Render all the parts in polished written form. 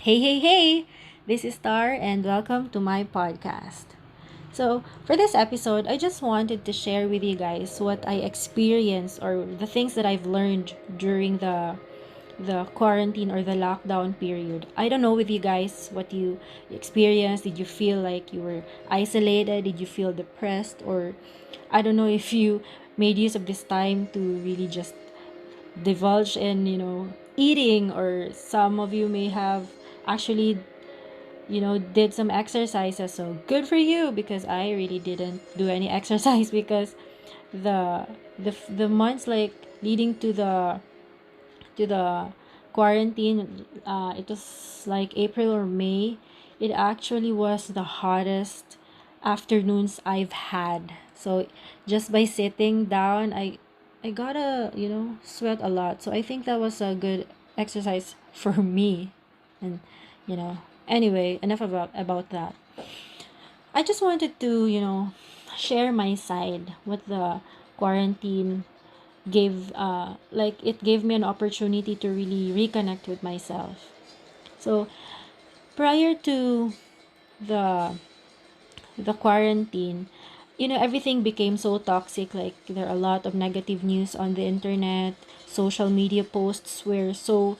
Hey, hey, hey! This is Star, and welcome to my podcast. So, for this episode, I just wanted to share with you guys what I experienced or the things that I've learned during the quarantine or the lockdown period. I don't know with you guys what you experienced. Did you feel like you were isolated? Did you feel depressed? Or I don't know if you made use of this time to really just divulge in, eating, or some of you may have actually did some exercises. So good for you, because I really didn't do any exercise because the the months like leading to the quarantine, it was like April or May. It actually was the hottest afternoons I've had. So just by sitting down, I gotta sweat a lot. So I think that was a good exercise for me. And you know anyway, enough about that. I just wanted to share my side, what the quarantine gave, like it gave me an opportunity to really reconnect with myself. So prior to the the quarantine, everything became so toxic. Like there are a lot of negative news on the internet. Social media posts were so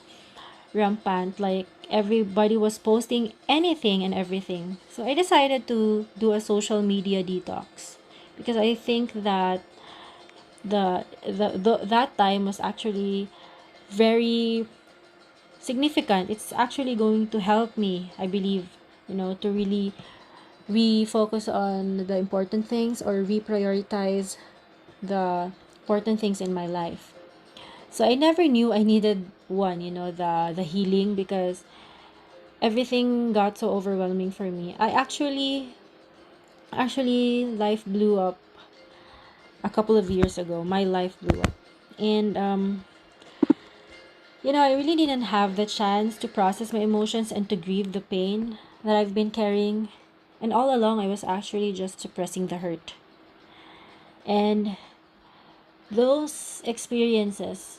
rampant. Like everybody was posting anything and everything. So I decided to do a social media detox, because I think that that time was actually very significant. It's actually going to help me, I believe, to really refocus on the important things, or reprioritize the important things in my life. So I never knew I needed one, the healing, because everything got so overwhelming for me. I actually life blew up a couple of years ago. My life blew up. And I really didn't have the chance to process my emotions and to grieve the pain that I've been carrying. And all along, I was actually just suppressing the hurt. And those experiences,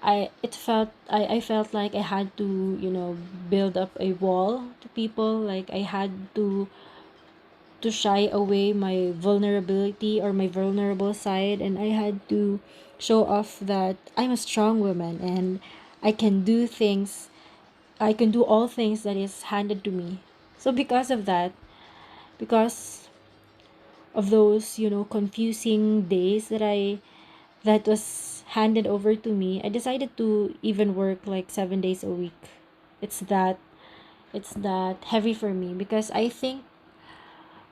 I felt like I had to, build up a wall to people. Like I had to shy away my vulnerability, or my vulnerable side, and I had to show off that I'm a strong woman, and I can do things. I can do all things that is handed to me. So because of that, because of those, confusing days that was handed over to me, I decided to even work like 7 days a week. It's that it's that heavy for me, because I think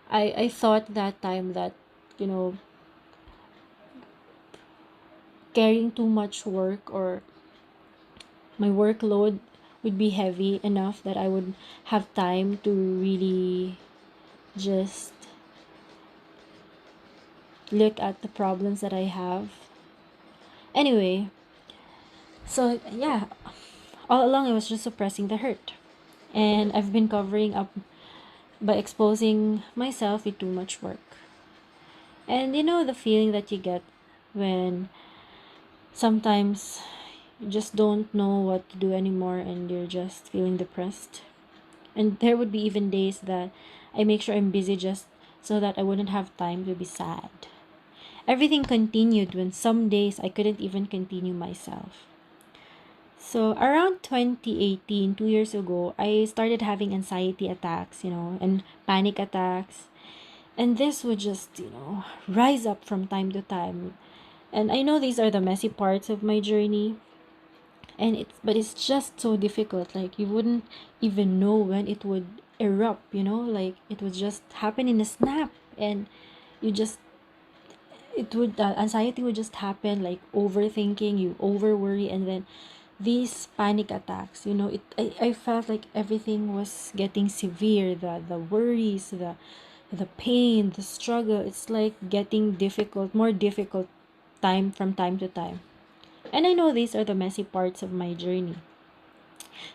I thought that time that, you know, carrying too much work, or my workload would be heavy enough that I would have time to really just look at the problems that I have. Anyway, so yeah, all along I was just suppressing the hurt. And I've been covering up by exposing myself with too much work. And the feeling that you get when sometimes you just don't know what to do anymore, and you're just feeling depressed. And there would be even days that I make sure I'm busy just so that I wouldn't have time to be sad. Everything continued when some days I couldn't even continue myself. So around 2018, 2 years ago, I started having anxiety attacks, and panic attacks. And this would just, rise up from time to time. And I know these are the messy parts of my journey. But it's just so difficult. Like you wouldn't even know when it would erupt, like it would just happen in a snap. And you just it would anxiety would just happen, like overthinking, you over worry, and then these panic attacks, I felt like everything was getting severe. The worries, the pain, the struggle, it's like getting difficult, more difficult, time from time to time. And I know these are the messy parts of my journey.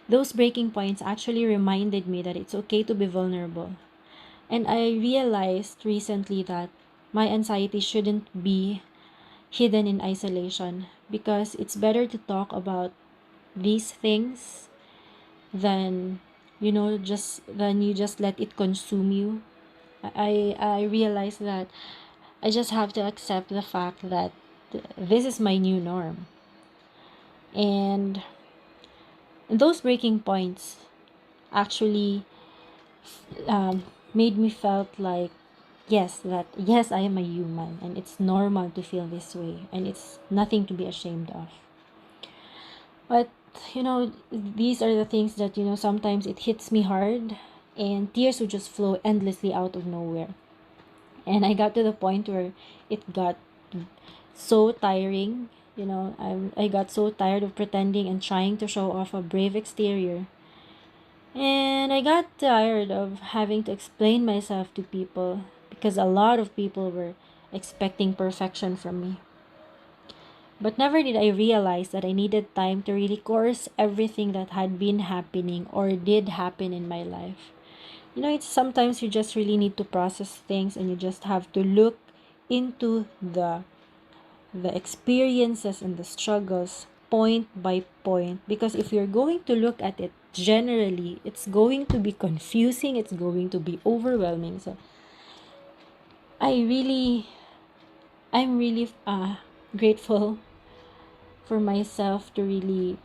Those breaking points actually reminded me that it's okay to be vulnerable. And I realized recently that my anxiety shouldn't be hidden in isolation, because it's better to talk about these things than you just let it consume you. I realize that I just have to accept the fact that this is my new norm. And those breaking points actually made me felt like yes, I am a human, and it's normal to feel this way, and it's nothing to be ashamed of. But these are the things that sometimes it hits me hard, and tears would just flow endlessly out of nowhere. And I got to the point where it got so tiring. I got so tired of pretending and trying to show off a brave exterior. And I got tired of having to explain myself to people because a lot of people were expecting perfection from me. But never did I realize that I needed time to really course everything that had been happening or did happen in my life. It's sometimes you just really need to process things, and you just have to look into the experiences and the struggles point by point, because if you're going to look at it generally, it's going to be confusing, it's going to be overwhelming. So I really I'm really grateful for myself to really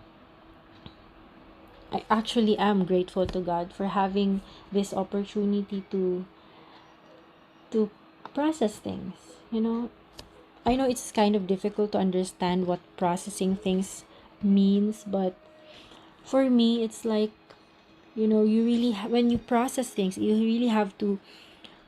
I actually am grateful to God for having this opportunity to process things. I know it's kind of difficult to understand what processing things means, but for me, it's like, you really, when you process things, you really have to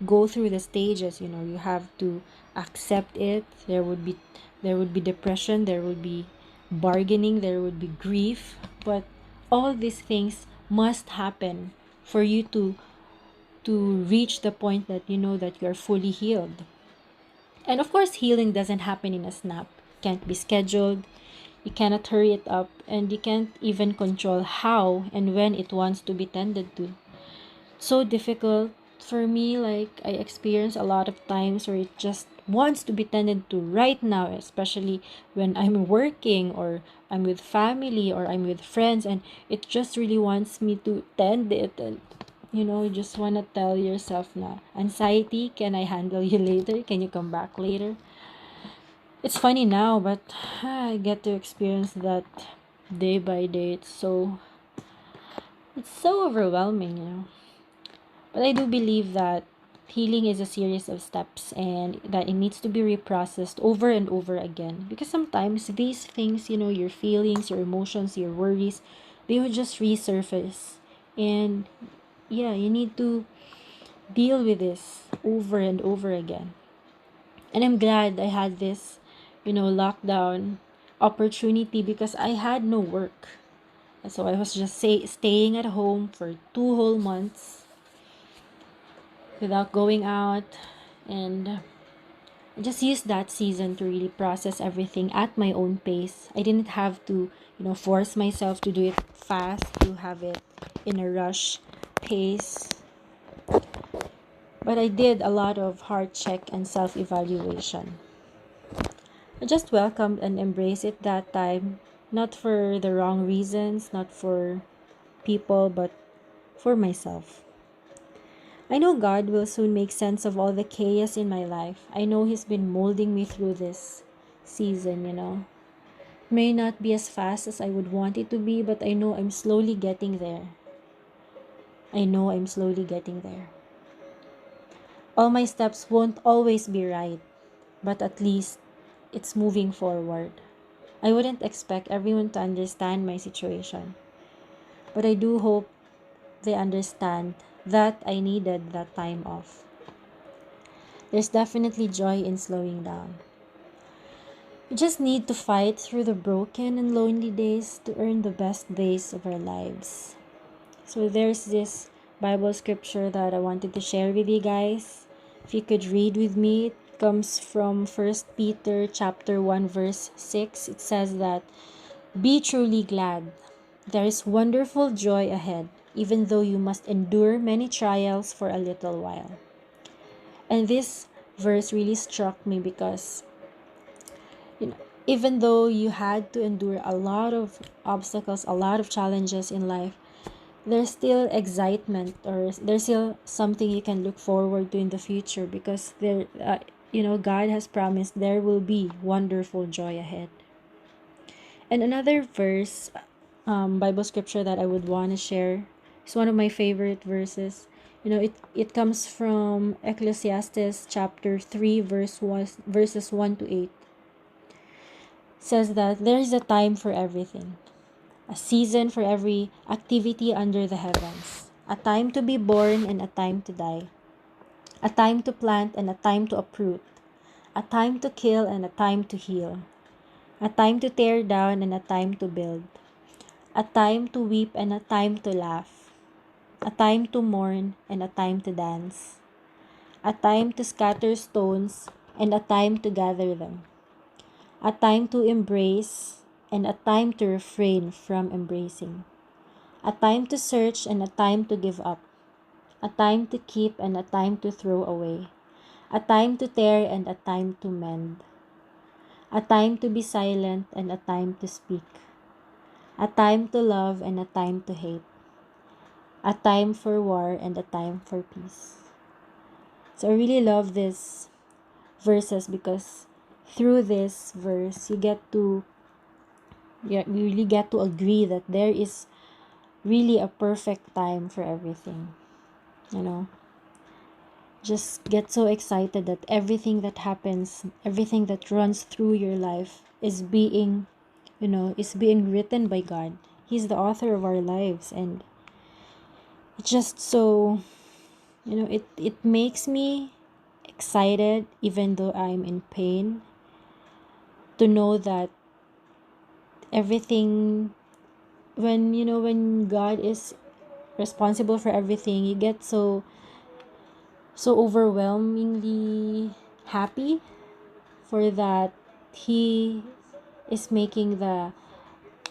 go through the stages. You have to accept it. There would be depression, there would be bargaining, there would be grief, but all these things must happen for you to reach the point that you know that you're fully healed. And of course, healing doesn't happen in a snap. Can't be scheduled. You cannot hurry it up, and you can't even control how and when it wants to be tended to. So difficult for me. Like, I experience a lot of times where it just wants to be tended to right now, especially when I'm working, or I'm with family, or I'm with friends, and it just really wants me to tend it. And you just want to tell yourself na, anxiety, can I handle you later? Can you come back later? It's funny now, but I get to experience that day by day. It's so overwhelming. But I do believe that healing is a series of steps, and that it needs to be reprocessed over and over again, because sometimes these things, your feelings, your emotions, your worries, they will just resurface. And yeah, you need to deal with this over and over again. And I'm glad I had this, lockdown opportunity, because I had no work. So I was just staying at home for 2 whole months without going out. And I just used that season to really process everything at my own pace. I didn't have to, force myself to do it fast, to have it in a rush pace. But I did a lot of heart check and self evaluation. I just welcomed and embraced it that time, not for the wrong reasons, not for people, but for myself. I know God will soon make sense of all the chaos in my life. I know He's been molding me through this season. May not be as fast as I would want it to be, but I know I'm slowly getting there. I know I'm slowly getting there. All my steps won't always be right, but at least it's moving forward. I wouldn't expect everyone to understand my situation, but I do hope they understand that I needed that time off. There's definitely joy in slowing down. We just need to fight through the broken and lonely days to earn the best days of our lives. So there's this Bible scripture that I wanted to share with you guys. If you could read with me, it comes from 1 Peter chapter 1 verse 6. It says that, "Be truly glad. There is wonderful joy ahead, even though you must endure many trials for a little while." And this verse really struck me because, even though you had to endure a lot of obstacles, a lot of challenges in life, there's still excitement, or there's still something you can look forward to in the future, because God has promised there will be wonderful joy ahead. And another verse, Bible scripture that I would want to share, is one of my favorite verses. It comes from Ecclesiastes chapter 3 verses 1 to 8. It says that there is a time for everything, a season for every activity under the heavens, a time to be born and a time to die, a time to plant and a time to uproot, a time to kill and a time to heal, a time to tear down and a time to build, a time to weep and a time to laugh, a time to mourn and a time to dance, a time to scatter stones and a time to gather them, a time to embrace and a time to refrain from embracing, a time to search and a time to give up, a time to keep and a time to throw away, a time to tear and a time to mend, a time to be silent and a time to speak, a time to love and a time to hate, a time for war and a time for peace. So I really love this verses, because through this verse you really get to agree that there is really a perfect time for everything. You know, just get so excited that everything that happens, everything that runs through your life is being written by God. He's the author of our lives, and it's just so, it makes me excited even though I'm in pain, to know that everything, when God is responsible for everything, you get so overwhelmingly happy for that. He is making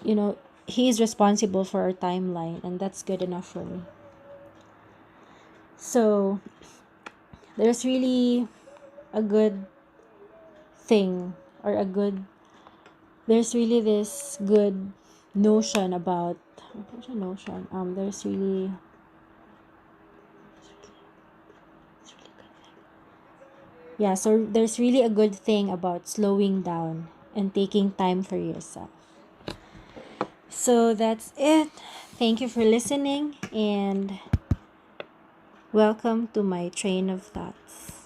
you know he is responsible for our timeline, and that's good enough for me. So there's really a good thing, or a good there's really this good notion about, what's a notion there's really yeah, so there's really a good thing about slowing down and taking time for yourself. So that's it. Thank you for listening, and welcome to my train of thoughts.